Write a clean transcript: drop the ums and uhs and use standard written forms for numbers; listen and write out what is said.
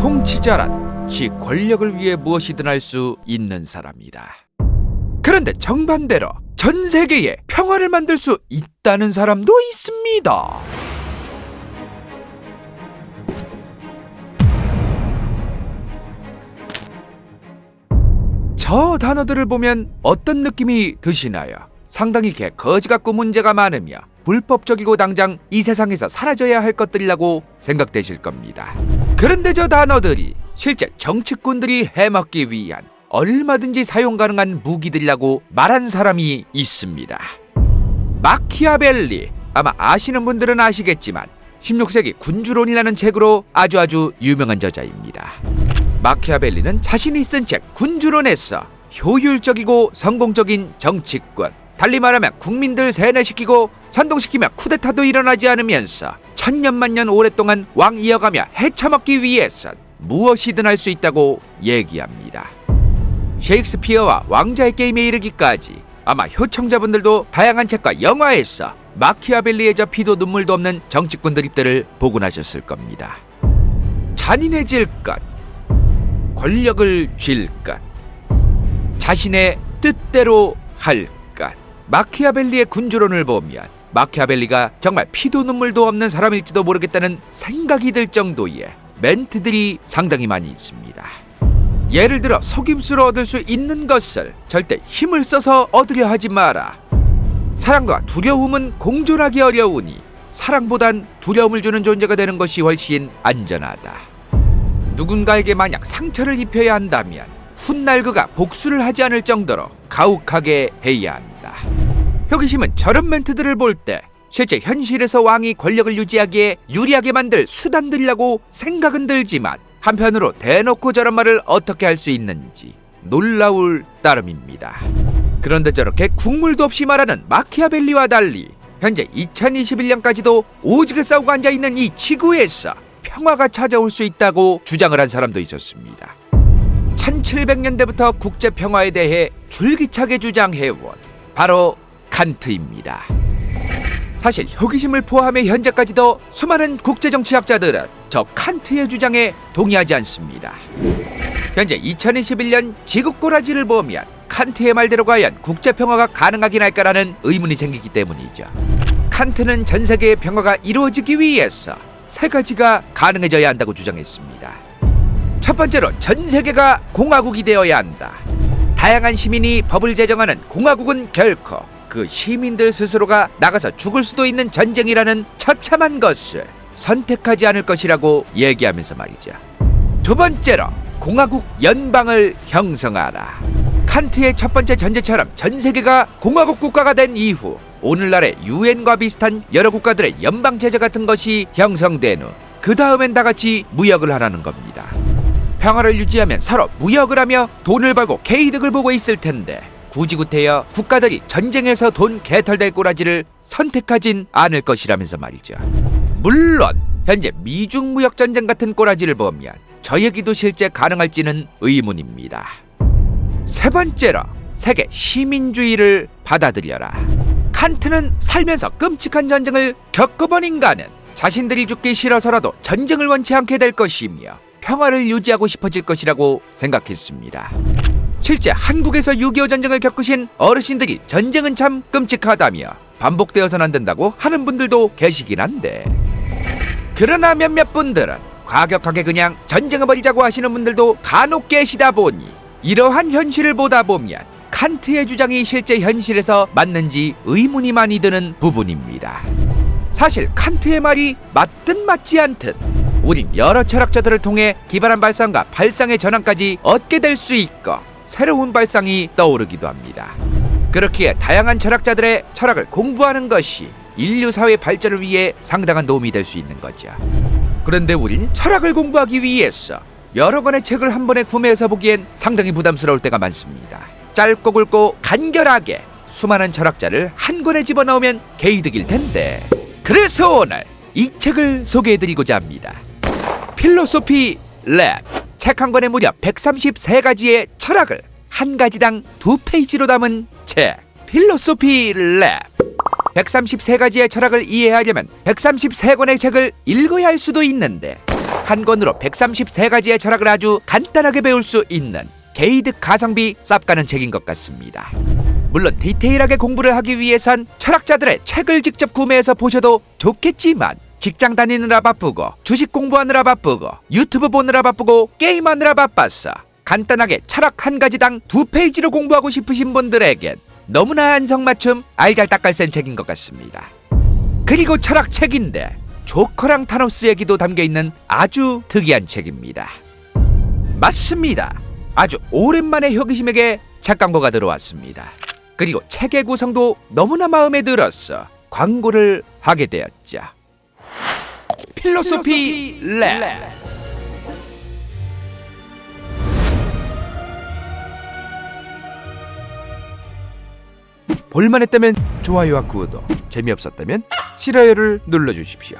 통치자란 지 권력을 위해 무엇이든 할 수 있는 사람이다. 그런데 정반대로 전 세계에 평화를 만들 수 있다는 사람도 있습니다. 저 단어들을 보면 어떤 느낌이 드시나요? 상당히 거지 같고 문제가 많으며 불법적이고 당장 이 세상에서 사라져야 할 것들이라고 생각되실 겁니다. 그런데 저 단어들이 실제 정치꾼들이 해먹기 위한 얼마든지 사용 가능한 무기들이라고 말한 사람이 있습니다. 마키아벨리, 아마 아시는 분들은 아시겠지만 16세기 군주론이라는 책으로 아주 유명한 저자입니다. 마키아벨리는 자신이 쓴 책 군주론에서 효율적이고 성공적인 정치권, 달리 말하면 국민들 세뇌시키고 선동시키며 쿠데타도 일어나지 않으면서 천년만년 오랫동안 왕 이어가며 헤쳐먹기 위해선 무엇이든 할 수 있다고 얘기합니다. 셰익스피어와 왕자의 게임에 이르기까지 아마 효청자분들도 다양한 책과 영화에서 마키아벨리의 저 피도 눈물도 없는 정치꾼 드립들을 보곤 하셨을 겁니다. 잔인해질 것, 권력을 쥘 것, 자신의 뜻대로 할 것. 마키아벨리의 군주론을 보면 마키아벨리가 정말 피도 눈물도 없는 사람일지도 모르겠다는 생각이 들 정도의 멘트들이 상당히 많이 있습니다. 예를 들어 속임수로 얻을 수 있는 것을 절대 힘을 써서 얻으려 하지 마라. 사랑과 두려움은 공존하기 어려우니 사랑보단 두려움을 주는 존재가 되는 것이 훨씬 안전하다. 누군가에게 만약 상처를 입혀야 한다면 훗날 그가 복수를 하지 않을 정도로 가혹하게 해야 한다. 호기심은 저런 멘트들을 볼 때 실제 현실에서 왕이 권력을 유지하기에 유리하게 만들 수단들이라고 생각은 들지만 한편으로 대놓고 저런 말을 어떻게 할 수 있는지 놀라울 따름입니다. 그런데 저렇게 국물도 없이 말하는 마키아벨리와 달리 현재 2021년까지도 오지게 싸우고 앉아있는 이 지구에서 평화가 찾아올 수 있다고 주장을 한 사람도 있었습니다. 1700년대부터 국제평화에 대해 줄기차게 주장해온 바로 칸트입니다. 사실 호기심을 포함해 현재까지도 수많은 국제정치학자들은 저 칸트의 주장에 동의하지 않습니다. 현재 2021년 지구꼬라지를 보면 칸트의 말대로 과연 국제평화가 가능하긴 할까라는 의문이 생기기 때문이죠. 칸트는 전 세계의 평화가 이루어지기 위해서 세 가지가 가능해져야 한다고 주장했습니다. 첫 번째로 전 세계가 공화국이 되어야 한다. 다양한 시민이 법을 제정하는 공화국은 결코 그 시민들 스스로가 나가서 죽을 수도 있는 전쟁이라는 처참한 것을 선택하지 않을 것이라고 얘기하면서 말이죠. 두 번째로 공화국 연방을 형성하라. 칸트의 첫 번째 전제처럼 전 세계가 공화국 국가가 된 이후 오늘날의 유엔과 비슷한 여러 국가들의 연방 제재 같은 것이 형성된 후 그 다음엔 다 같이 무역을 하라는 겁니다. 평화를 유지하면 서로 무역을 하며 돈을 벌고 개이득을 보고 있을 텐데 굳이 구태여 국가들이 전쟁에서 돈 개털될 꼬라지를 선택하진 않을 것이라면서 말이죠. 물론 현재 미중 무역 전쟁 같은 꼬라지를 보면 저 얘기도 실제 가능할지는 의문입니다. 세 번째로 세계 시민주의를 받아들여라. 칸트는 살면서 끔찍한 전쟁을 겪어본 인간은 자신들이 죽기 싫어서라도 전쟁을 원치 않게 될 것이며 평화를 유지하고 싶어질 것이라고 생각했습니다. 실제 한국에서 6.25 전쟁을 겪으신 어르신들이 전쟁은 참 끔찍하다며 반복되어서는 안 된다고 하는 분들도 계시긴 한데, 그러나 몇몇 분들은 과격하게 그냥 전쟁을 벌이자고 하시는 분들도 간혹 계시다 보니 이러한 현실을 보다 보면 칸트의 주장이 실제 현실에서 맞는지 의문이 많이 드는 부분입니다. 사실 칸트의 말이 맞든 맞지 않든 우린 여러 철학자들을 통해 기발한 발상과 발상의 전환까지 얻게 될 수 있고 새로운 발상이 떠오르기도 합니다. 그렇기에 다양한 철학자들의 철학을 공부하는 것이 인류 사회 발전을 위해 상당한 도움이 될 수 있는 거죠. 그런데 우린 철학을 공부하기 위해서 여러 권의 책을 한 번에 구매해서 보기엔 상당히 부담스러울 때가 많습니다. 짧고 굵고 간결하게 수많은 철학자를 한 권에 집어넣으면 개이득일 텐데, 그래서 오늘 이 책을 소개해드리고자 합니다. 필로소피 랩. 책 한 권에 무려 133가지의 철학을 한 가지당 2페이지로 담은 책 필로소피 랩. 133가지의 철학을 이해하려면 133권의 책을 읽어야 할 수도 있는데 한 권으로 133가지의 철학을 아주 간단하게 배울 수 있는 게이득 가성비 쌉가는 책인 것 같습니다. 물론 디테일하게 공부를 하기 위해선 철학자들의 책을 직접 구매해서 보셔도 좋겠지만 직장 다니느라 바쁘고 주식 공부하느라 바쁘고 유튜브 보느라 바쁘고 게임하느라 바빠서 간단하게 철학 한 가지당 2페이지로 공부하고 싶으신 분들에겐 너무나 안성맞춤 알잘딱깔센 책인 것 같습니다. 그리고 철학책인데 조커랑 타노스 얘기도 담겨있는 아주 특이한 책입니다. 맞습니다. 아주 오랜만에 호기심에게 책 광고가 들어왔습니다. 그리고 책의 구성도 너무나 마음에 들어서 광고를 하게 되었죠. 필로소피 랩. 볼만했다면 좋아요와 구독, 재미없었다면 싫어요를 눌러주십시오.